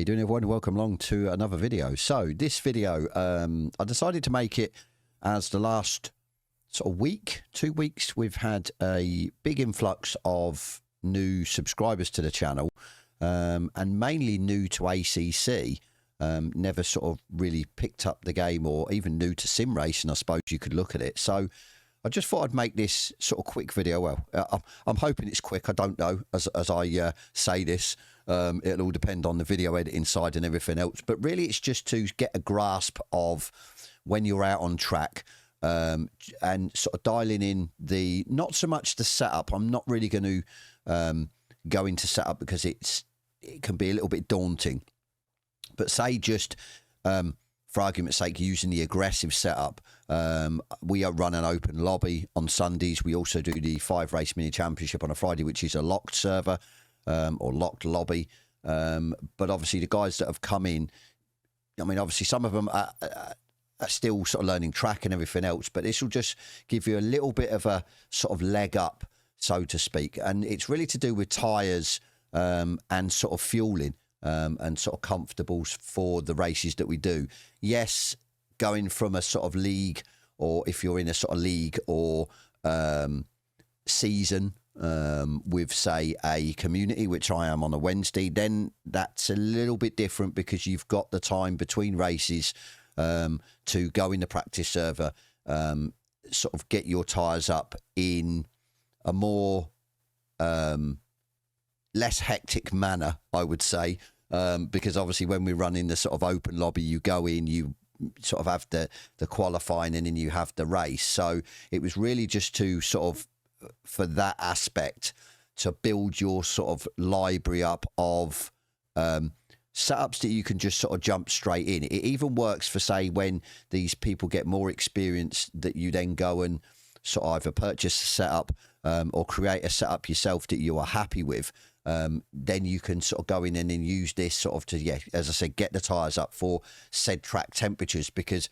you doing, everyone? Welcome along to another video. So this video, I decided to make it as the last sort of week, 2 weeks, we've had a big influx of new subscribers to the channel, and mainly new to ACC. Never sort of really picked up the game, or even new to sim racing, I suppose you could look at it. So I just thought I'd make this sort of quick video. Well, I'm hoping it's quick. I don't know as I say this. It'll all depend on the video editing side and everything else. But really, it's just to get a grasp of when you're out on track, and sort of dialing in the, not so much the setup. I'm not really going to go into setup because it can be a little bit daunting. But say just, for argument's sake, using the aggressive setup, we are running an open lobby on Sundays. We also do the 5 race mini championship on a Friday, which is a locked server, or locked lobby. But obviously the guys that have come in, I mean, obviously some of them are still sort of learning track and everything else, but this will just give you a little bit of a sort of leg up, so to speak. And it's really to do with tyres, and sort of fueling. And sort of comfortables for the races that we do. Yes, going from a sort of league, or if you're in a sort of league or season with, say, a community, which I am on a Wednesday, then that's a little bit different because you've got the time between races to go in the practice server, sort of get your tyres up in a more less hectic manner, I would say. Because obviously when we run in the sort of open lobby, you go in, you sort of have the qualifying, and then you have the race. So it was really just to sort of, for that aspect, to build your sort of library up of setups that you can just sort of jump straight in. It even works for, say, when these people get more experience, that you then go and sort of either purchase a setup or create a setup yourself that you are happy with. Then you can sort of go in and then use this sort of to, yeah, as I said, get the tyres up for said track temperatures, because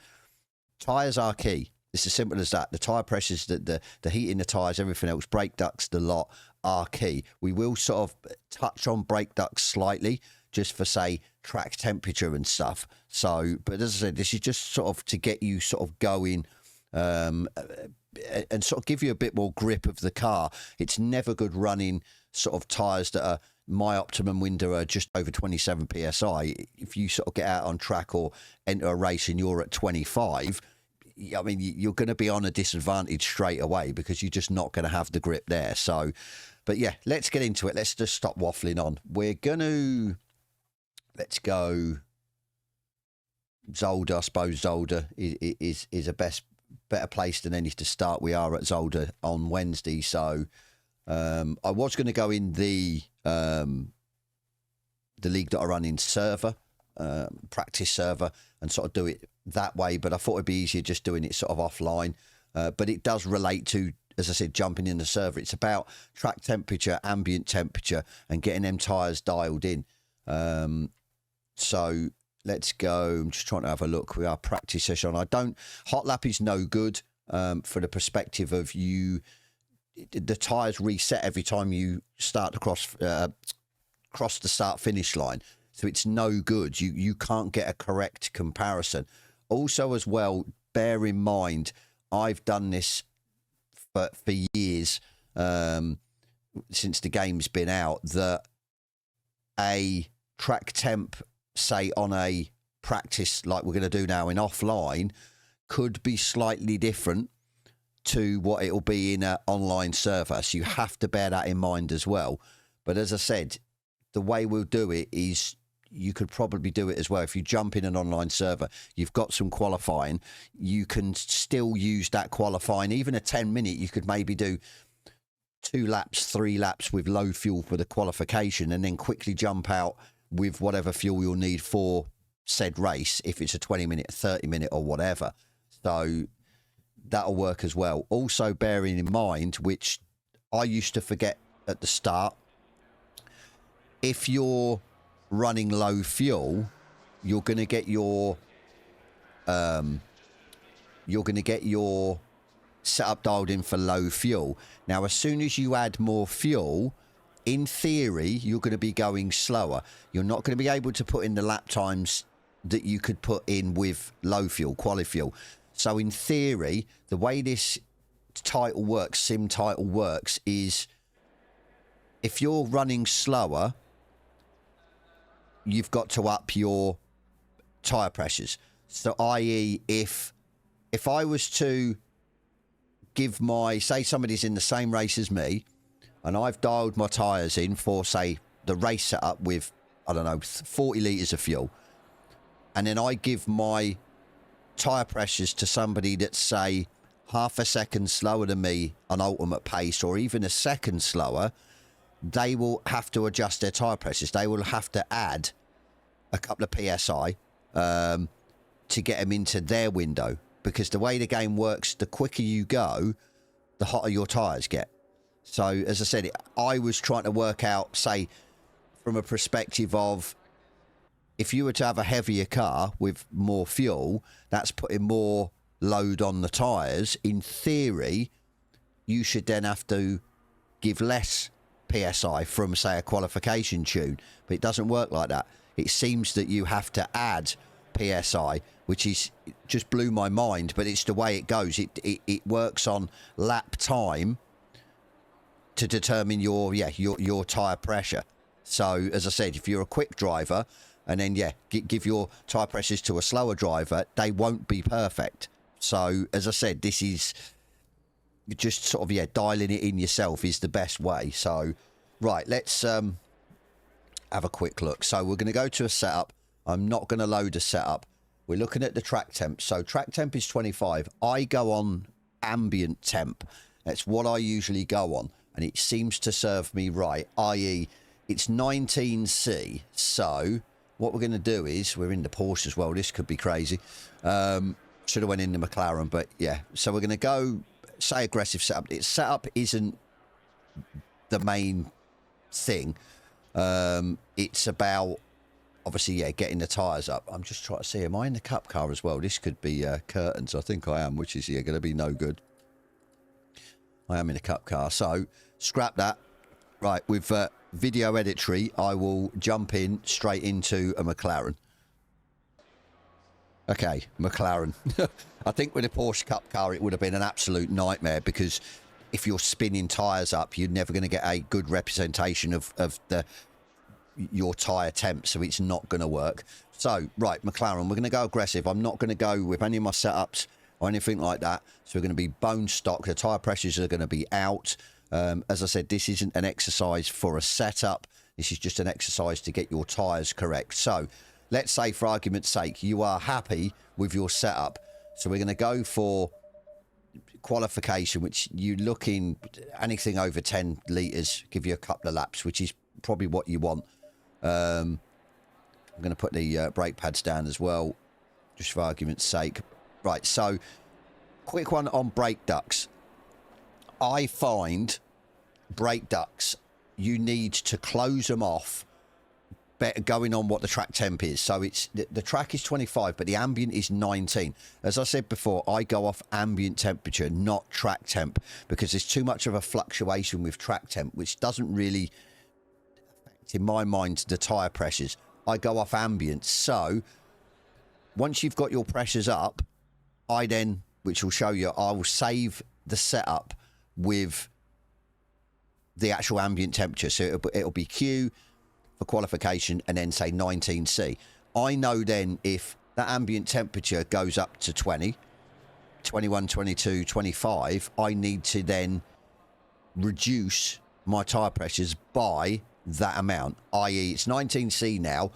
tyres are key. It's as simple as that. The tyre pressures, the heat in the tyres, everything else, brake ducts, the lot are key. We will sort of touch on brake ducts slightly, just for, say, track temperature and stuff. So, but as I said, this is just sort of to get you sort of going, and sort of give you a bit more grip of the car. It's never good running sort of tyres that are, my optimum window are just over 27 psi. If you sort of get out on track or enter a race and you're at 25, I mean, you're going to be on a disadvantage straight away, because you're just not going to have the grip there. So, but yeah, let's get into it. Let's just stop waffling on. We're going to, let's go Zolder. I suppose Zolder is a better place than any to start. We are at Zolder on Wednesday, so I was going to go in the league that I run in server, practice server, and sort of do it that way, but I thought it'd be easier just doing it sort of offline. But it does relate to, as I said, jumping in the server. It's about track temperature, ambient temperature, and getting them tyres dialed in. So let's go. I'm just trying to have a look. We are practice session. Hot lap is no good for the perspective of you. The tyres reset every time you start to cross the start finish line, so it's no good. You can't get a correct comparison. Also, as well, bear in mind, I've done this for years, since the game's been out, that a track temp, say on a practice like we're going to do now in offline, could be slightly different to what it'll be in an online server. So you have to bear that in mind as well. But as I said, the way we'll do it is, you could probably do it as well. If you jump in an online server, you've got some qualifying, you can still use that qualifying. Even a 10-minute, you could maybe do 2 laps, 3 laps with low fuel for the qualification, and then quickly jump out with whatever fuel you'll need for said race, if it's a 20-minute, 30-minute or whatever. So that'll work as well. Also bearing in mind, which I used to forget at the start, if you're running low fuel, you're going to get your setup dialed in for low fuel. Now, as soon as you add more fuel, in theory, you're going to be going slower. You're not going to be able to put in the lap times that you could put in with low fuel, quali fuel. So in theory, the way this title works, sim title works, is if you're running slower, you've got to up your tyre pressures. So i.e. if I was to give my, say somebody's in the same race as me, and I've dialed my tyres in for, say, the race setup with, I don't know, 40 litres of fuel, and then I give my tyre pressures to somebody that's, say, half a second slower than me on ultimate pace, or even a second slower, they will have to adjust their tyre pressures. They will have to add a couple of PSI to get them into their window, because the way the game works, the quicker you go, the hotter your tyres get. So, as I said, I was trying to work out, say, from a perspective of, if you were to have a heavier car with more fuel, that's putting more load on the tyres. In theory, you should then have to give less PSI from, say, a qualification tune. But it doesn't work like that. It seems that you have to add PSI, which is just blew my mind, but it's the way it goes. It works on lap time to determine your tyre pressure. So, as I said, if you're a quick driver and then, give your tyre pressures to a slower driver, they won't be perfect. So, as I said, this is just sort of, dialing it in yourself is the best way. So, right, let's have a quick look. So, we're going to go to a setup. I'm not going to load a setup. We're looking at the track temp. So, track temp is 25. I go on ambient temp. That's what I usually go on. And it seems to serve me right, i.e. it's 19C. So what we're going to do is, we're in the Porsche as well. This could be crazy. Should have went in the McLaren, but yeah. So we're going to go, say, aggressive setup. Its setup isn't the main thing. It's about, obviously, getting the tyres up. I'm just trying to see, am I in the cup car as well? This could be curtains. I think I am, which is going to be no good. I am in a cup car, so scrap that. Right, with video editory, I will jump in straight into a McLaren. Okay, McLaren. I think with a Porsche Cup car, it would have been an absolute nightmare, because if you're spinning tyres up, you're never going to get a good representation of your tyre temp, so it's not going to work. So, right, McLaren, we're going to go aggressive. I'm not going to go with any of my setups or anything like that. So we're going to be bone stock. The tyre pressures are going to be out. As I said, this isn't an exercise for a setup. This is just an exercise to get your tyres correct. So let's say, for argument's sake, you are happy with your setup. So we're going to go for qualification, which you look in anything over 10 litres, give you a couple of laps, which is probably what you want. I'm going to put the brake pads down as well, just for argument's sake. Right, so quick one on brake ducts. I find brake ducts, you need to close them off better going on what the track temp is. So it's the track is 25, but the ambient is 19. As I said before, I go off ambient temperature, not track temp, because there's too much of a fluctuation with track temp, which doesn't really affect, in my mind, the tyre pressures. I go off ambient. So once you've got your pressures up, I then, which will show you, I will save the setup with the actual ambient temperature. So it'll be Q for qualification and then say 19C. I know then if that ambient temperature goes up to 20, 21, 22, 25, I need to then reduce my tyre pressures by that amount, i.e. it's 19C now.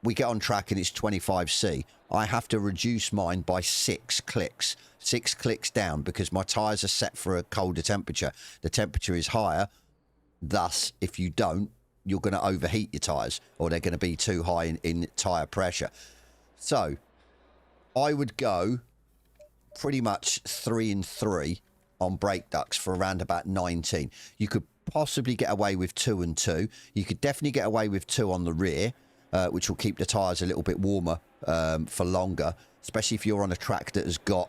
We get on track and it's 25C. I have to reduce mine by 6 clicks. 6 clicks down, because my tyres are set for a colder temperature. The temperature is higher. Thus, if you don't, you're going to overheat your tyres, or they're going to be too high in tyre pressure. So, I would go pretty much 3 and 3 on brake ducts for around about 19. You could possibly get away with 2 and 2. You could definitely get away with 2 on the rear, which will keep the tyres a little bit warmer for longer, especially if you're on a track that has got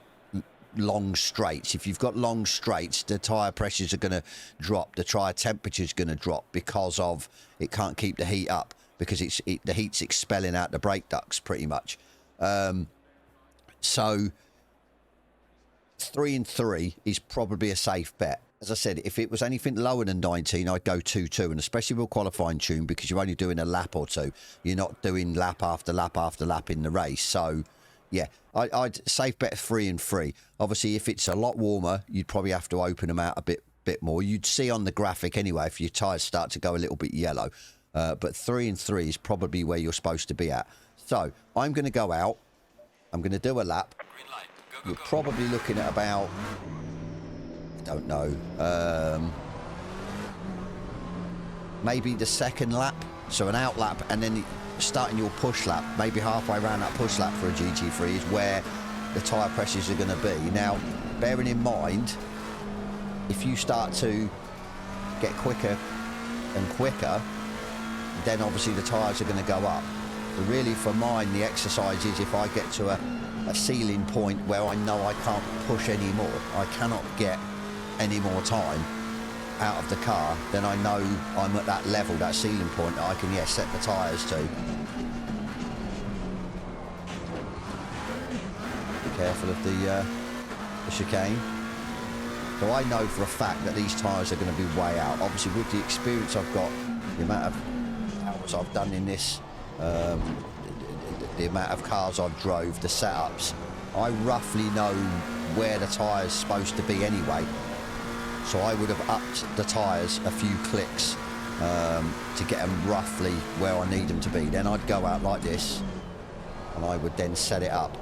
long straights. If you've got long straights, the tyre pressures are going to drop. The tyre temperature is going to drop because of it can't keep the heat up because the heat's expelling out the brake ducts pretty much. So 3 and 3 is probably a safe bet. As I said, if it was anything lower than 19, I'd go 2-2, and especially with qualifying tune because you're only doing a lap or two. You're not doing lap after lap after lap in the race. So, yeah, I'd safe bet 3 and 3. Obviously, if it's a lot warmer, you'd probably have to open them out a bit more. You'd see on the graphic anyway if your tyres start to go a little bit yellow. But 3 and 3 is probably where you're supposed to be at. So, I'm going to go out. I'm going to do a lap. Green light. Go, You're go. probably looking at about... don't know, maybe the second lap, so an out lap, and then starting your push lap, maybe halfway around that push lap for a GT3 is where the tyre pressures are going to be. Now, bearing in mind, if you start to get quicker and quicker, then obviously the tyres are going to go up. But really, for mine, the exercise is if I get to a ceiling point where I know I can't push anymore, I cannot get any more time out of the car, then I know I'm at that level, that ceiling point that I can, set the tyres to. Be careful of the chicane. So I know for a fact that these tyres are going to be way out. Obviously, with the experience I've got, the amount of hours I've done in this, the amount of cars I've drove, the setups, I roughly know where the tyre's supposed to be anyway. So I would have upped the tyres a few clicks to get them roughly where I need them to be. Then I'd go out like this and I would then set it up.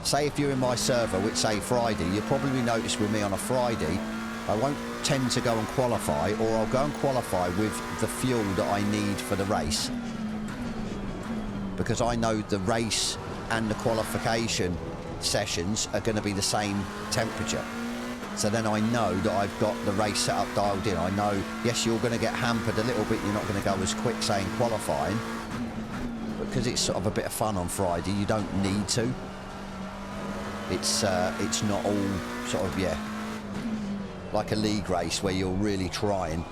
Say if you're in my server, which say Friday, you'll probably notice with me on a Friday, I won't tend to go and qualify, or I'll go and qualify with the fuel that I need for the race. Because I know the race and the qualification sessions are going to be the same temperature. So then I know that I've got the race set up dialed in. I know, yes, you're going to get hampered a little bit. You're not going to go as quick, say, in qualifying. But because it's sort of a bit of fun on Friday, you don't need to. It's not all sort of, like a league race where you're really trying.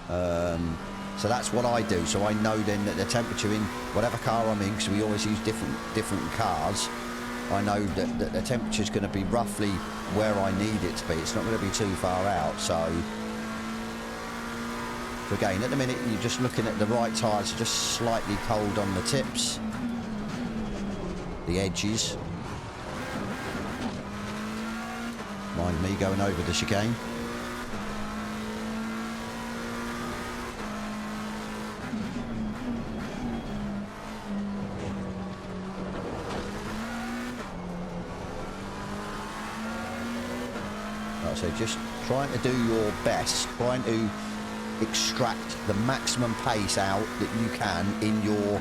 So that's what I do. So I know then that the temperature in whatever car I'm in, because we always use different cars, I know that the temperature's going to be roughly where I need it to be. It's not going to be too far out. So again, at the minute, you're just looking at the right tyres, just slightly cold on the tips, the edges. Mind me going over the chicane. So just trying to do your best, trying to extract the maximum pace out that you can in your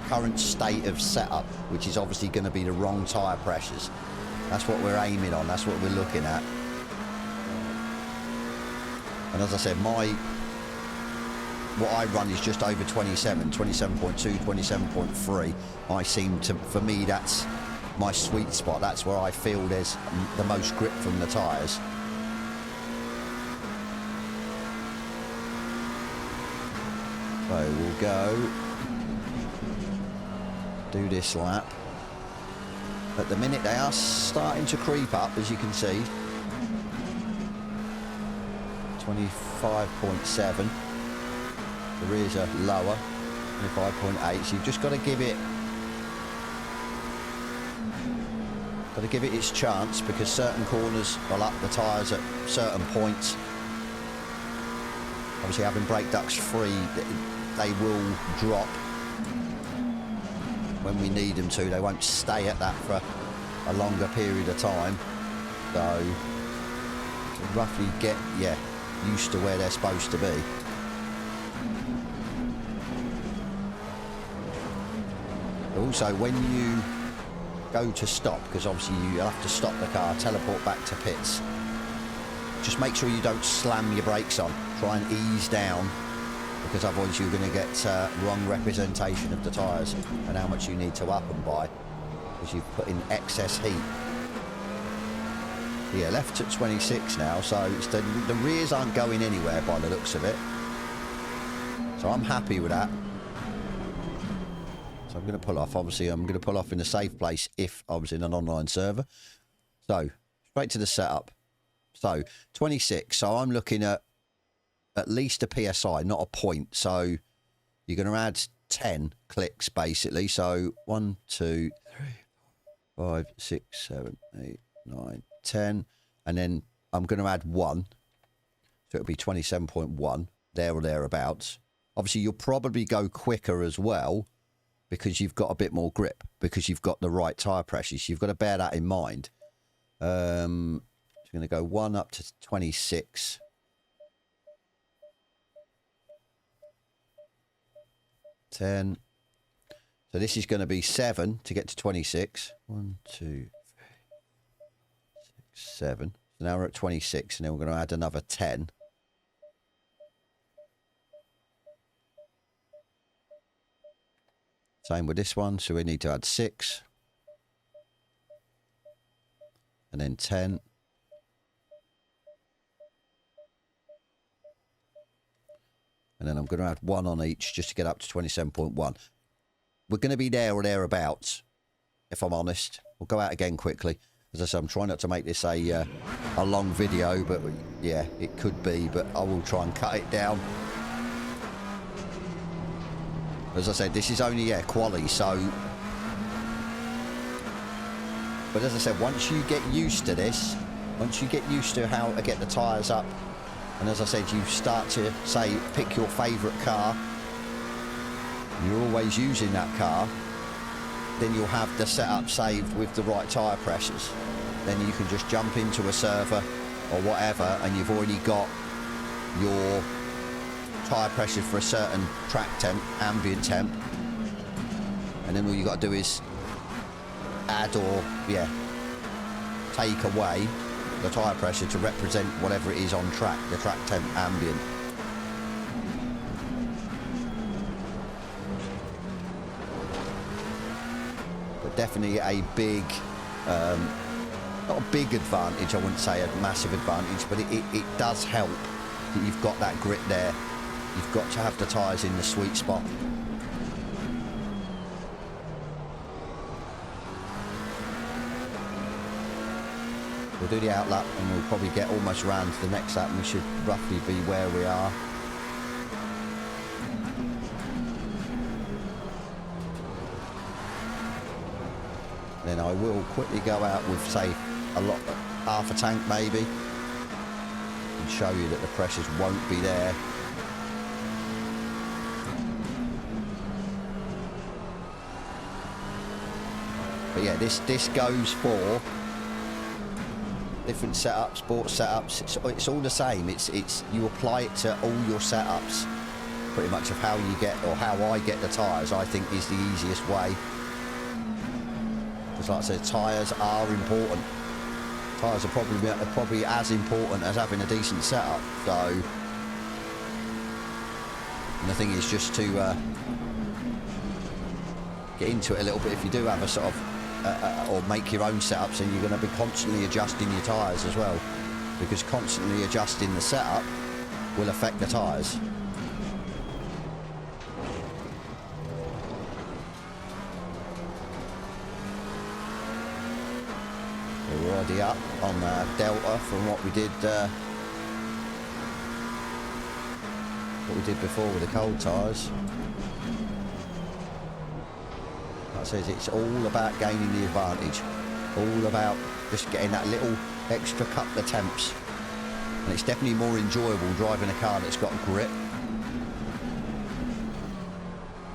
current state of setup, which is obviously going to be the wrong tyre pressures. That's what we're aiming on, that's what we're looking at. And as I said, what I run is just over 27, 27.2, 27.3. I seem to, for me, that's my sweet spot. That's where I feel there's the most grip from the tyres. So we'll go do this lap. At the minute they are starting to creep up, as you can see. 25.7. The rears are lower, 25.8. So you've just got to give it its chance, because certain corners will up the tyres at certain points. Obviously, having brake ducts free, they will drop when we need them to. They won't stay at that for a longer period of time. So, you can roughly get, used to where they're supposed to be. Also, when you go to stop, because obviously you'll have to stop the car, teleport back to pits, just make sure you don't slam your brakes on. Try and ease down, because otherwise you're going to get wrong representation of the tyres and how much you need to up them by, because you've put in excess heat. Yeah, left at 26 now, so it's the rears aren't going anywhere by the looks of it. So I'm happy with that. So I'm going to pull off. Obviously, I'm going to pull off in a safe place if I was in an online server. So, straight to the setup. So, 26. So I'm looking at least a PSI, not a point. So you're going to add 10 clicks, basically. So 1, 2, 3, 4, 5, 6, 7, 8, 9, 10. And then I'm going to add 1. So it'll be 27.1, there or thereabouts. Obviously, you'll probably go quicker as well because you've got a bit more grip, because you've got the right tyre pressures. You've got to bear that in mind. So I'm going to go 1 up to 26. 10. So this is going to be 7 to get to 26. 1, 2, 3, 6, 7. So now we're at 26, and then we're going to add another 10. Same with this one, so we need to add 6. And then 10. And then I'm going to add 1 on each just to get up to 27.1. We're going to be there or thereabouts, if I'm honest. We'll go out again quickly. As I said, I'm trying not to make this a long video, but yeah, it could be, but I will try and cut it down. As I said, this is only, yeah, quali, so... But as I said, once you get used to this, once you get used to how to get the tyres up, and as I said, you start to, say, pick your favourite car, and you're always using that car, then you'll have the setup saved with the right tyre pressures. Then you can just jump into a server or whatever, and you've already got your tyre pressure for a certain track temp, ambient temp, and then all you got to do is add or, yeah, take away the tyre pressure to represent whatever it is on track, the track temp, ambient. But definitely a big, not a big advantage, I wouldn't say a massive advantage, but it does help that you've got that grip there. You've got to have the tyres in the sweet spot. We'll do the out lap and we'll probably get almost round to the next lap, and we should roughly be where we are. Then I will quickly go out with, say, half a tank maybe, and show you that the pressures won't be there. But yeah, this goes for different setups, sports setups. It's all the same. It's you apply it to all your setups, pretty much, of how you get, or how I get the tyres. I think is the easiest way. Just like I said, tyres are important. Tyres are probably as important as having a decent setup. So, and the thing is just to get into it a little bit. If you do have a sort of or make your own setups, and you're going to be constantly adjusting your tyres as well, because constantly adjusting the setup will affect the tyres. We're already up on Delta from what we did before with the cold tyres. Like I said, it's all about gaining the advantage, all about just getting that little extra couple of temps, and it's definitely more enjoyable driving a car that's got grip.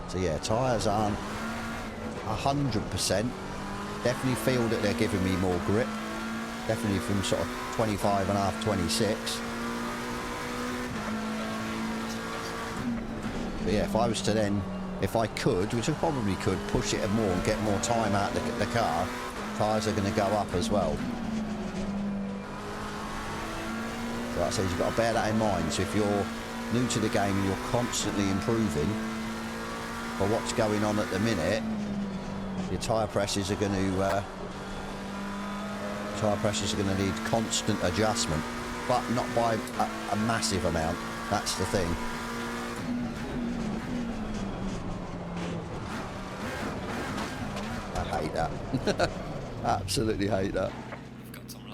So yeah, tyres aren't 100%. Definitely feel that they're giving me more grip, definitely from sort of 25.5, 26. But yeah, if I was to then, if I could, which I probably could, push it more and get more time out of the car, tyres are going to go up as well. So like I said, you've got to bear that in mind. So if you're new to the game and you're constantly improving, for what's going on at the minute, your tyre pressures are going to Tyre pressures are going to need constant adjustment, but not by a massive amount. That's the thing. I hate that. Absolutely hate that.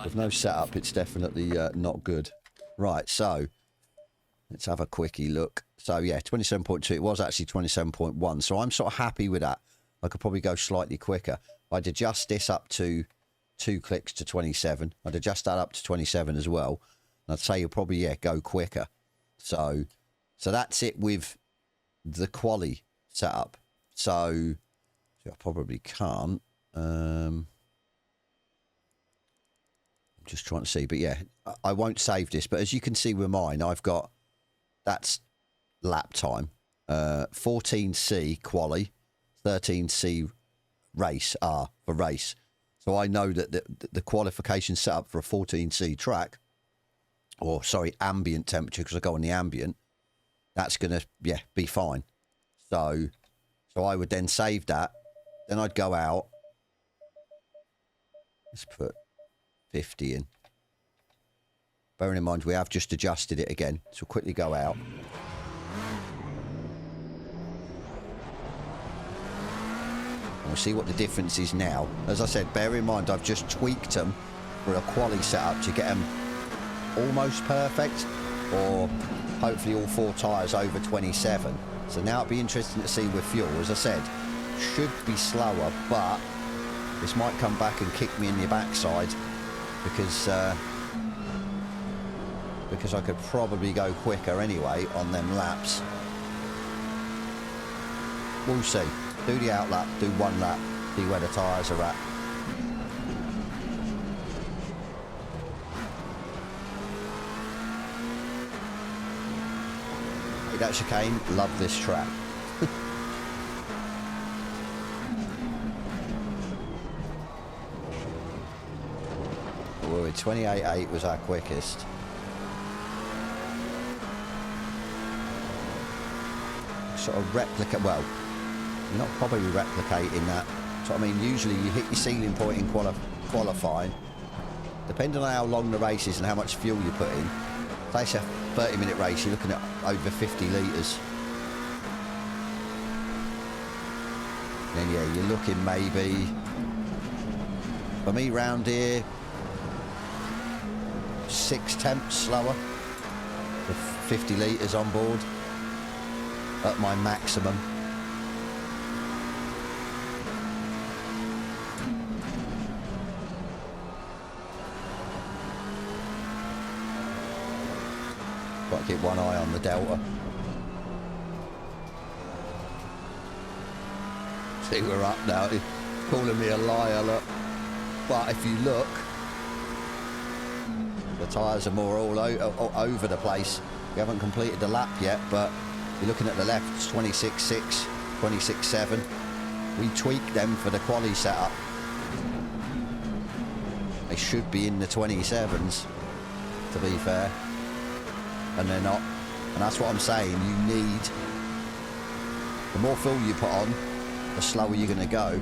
With no setup, it's definitely not good. Right, so let's have a quickie look. So yeah, 27.2. It was actually 27.1. So I'm sort of happy with that. I could probably go slightly quicker. I'd adjust this up to 2 clicks to 27. I'd adjust that up to 27 as well. And I'd say you'll probably, yeah, go quicker. So that's it with the quali setup. So I probably can't. I'm just trying to see. But yeah, I won't save this. But as you can see with mine, I've got, that's lap time. 14C quali, 13C race R for race. So I know that the qualification set up for a 14C track, or sorry, ambient temperature, because I go on the ambient, that's going to, yeah, be fine. So I would then save that. Then I'd go out. Let's put 50 in. Bearing in mind, we have just adjusted it again. So we'll quickly go out. We'll see what the difference is now. As I said, bear in mind, I've just tweaked them for a quali setup to get them almost perfect, or hopefully all 4 tyres over 27. So now it'll be interesting to see with fuel. As I said, should be slower, but this might come back and kick me in the backside because I could probably go quicker anyway on them laps. We'll see. Do the out lap, do 1 lap, see where the tyres are at. Hey, that chicane, love this track. Well, 28.8 was our quickest. Sort of replicate, well, not probably replicating that. So I mean, usually you hit your ceiling point in qualifying. Depending on how long the race is and how much fuel you put in. Say it's a 30-minute race, you're looking at over 50 litres. Then yeah, you're looking maybe, for me round here, 6/10 slower with 50 litres on board at my maximum. Got to keep one eye on the Delta. See, we're up now. He's calling me a liar, look. But if you look, the tyres are more all over the place. We haven't completed the lap yet, but you're looking at the left, it's 26.6, 26.7. We tweaked them for the quali setup. They should be in the 27s, to be fair. And they're not. And that's what I'm saying. You need, the more fuel you put on, the slower you're going to go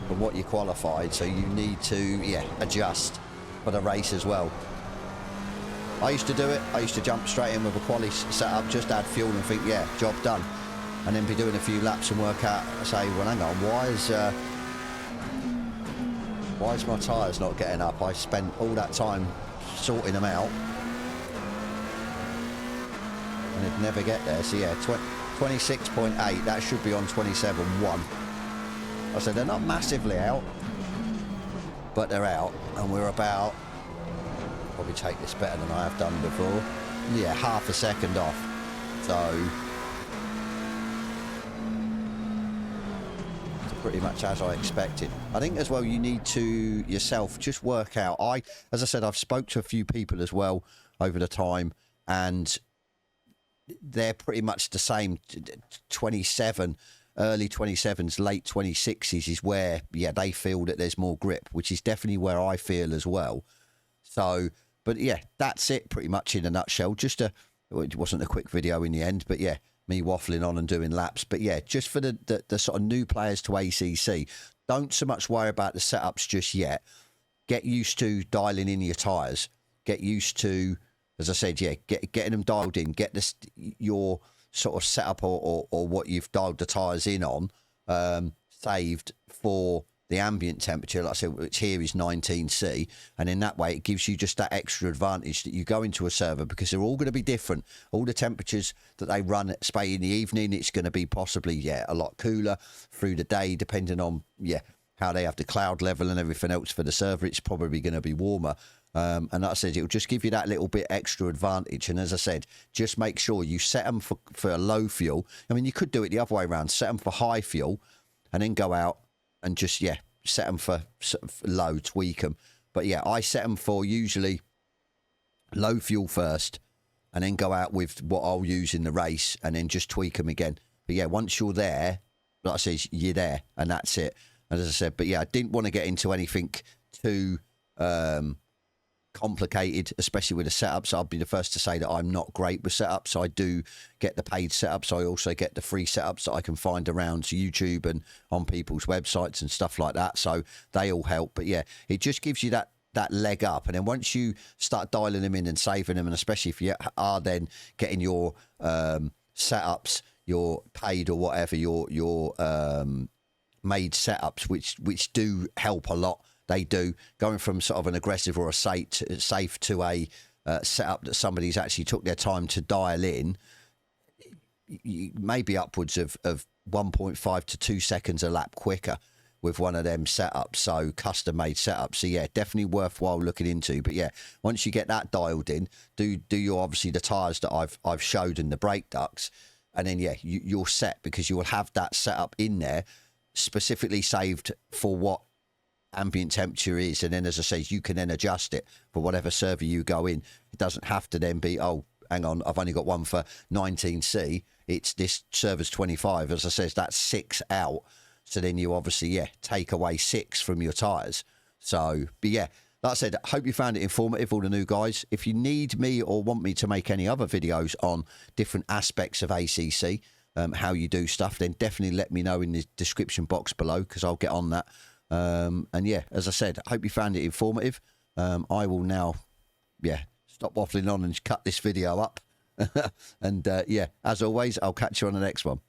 from what you qualified. So you need to, yeah, adjust for the race as well. I used to do it. I used to jump straight in with a quali setup, just add fuel and think, yeah, job done. And then be doing a few laps and work out, say, well, hang on, why is my tyres not getting up? I spent all that time sorting them out. And it'd never get there. So yeah, 26.8, that should be on 27.1. I said they're not massively out, but they're out, and we're about, probably take this better than I have done before. Yeah, half a second off. So pretty much as I expected. I think as well you need to yourself just work out. As I said, I've spoke to a few people as well over the time, and they're pretty much the same. 27, early 27s, late 26s is where, yeah, they feel that there's more grip, which is definitely where I feel as well. So, but yeah, that's it pretty much in a nutshell. It wasn't a quick video in the end, but yeah, me waffling on and doing laps. But yeah, just for the sort of new players to ACC, don't so much worry about the setups just yet. get used to dialing in your tyres. Get used to, as I said, yeah, getting them dialed in. Get this your sort of setup or what you've dialed the tyres in on saved for the ambient temperature, like I said, which here is 19C, and in that way it gives you just that extra advantage that you go into a server, because they're all going to be different. All the temperatures that they run at Spey in the evening, it's going to be possibly a lot cooler through the day, depending on how they have the cloud level and everything else for the server. It's probably going to be warmer. And like I said, it'll just give you that little bit extra advantage. And as I said, just make sure you set them for low fuel. I mean, you could do it the other way around, set them for high fuel and then go out and just, set them for sort of low, tweak them. But I set them for usually low fuel first and then go out with what I'll use in the race and then just tweak them again. But once you're there, like I said, you're there and that's it. And as I said, but I didn't want to get into anything too complicated, especially with the setups. I'll be the first to say that I'm not great with setups. I do get the paid setups. I also get the free setups that I can find around YouTube and on people's websites and stuff like that. So they all help. But it just gives you that leg up. And then once you start dialing them in and saving them, and especially if you are then getting your setups, your paid or whatever, your made setups, which do help a lot. They do, going from sort of an aggressive or a safe to a setup that somebody's actually took their time to dial in, maybe upwards of 1.5 to 2 seconds a lap quicker with one of them setups. So custom made setups. So definitely worthwhile looking into. But once you get that dialed in, do your obviously the tyres that I've showed and the brake ducts, and then you're set, because you will have that setup in there specifically saved for what ambient temperature is. And then, as I say, you can then adjust it for whatever server you go in. It doesn't have to then be, oh, hang on, I've only got one for 19C. It's this server's 25. As I says, that's 6 out. So then you obviously, take away 6 from your tyres. So, but like I said, I hope you found it informative, all the new guys. If you need me or want me to make any other videos on different aspects of ACC, how you do stuff, then definitely let me know in the description box below, because I'll get on that. And as I said, I hope you found it informative. I will now, stop waffling on and cut this video up. And as always, I'll catch you on the next one.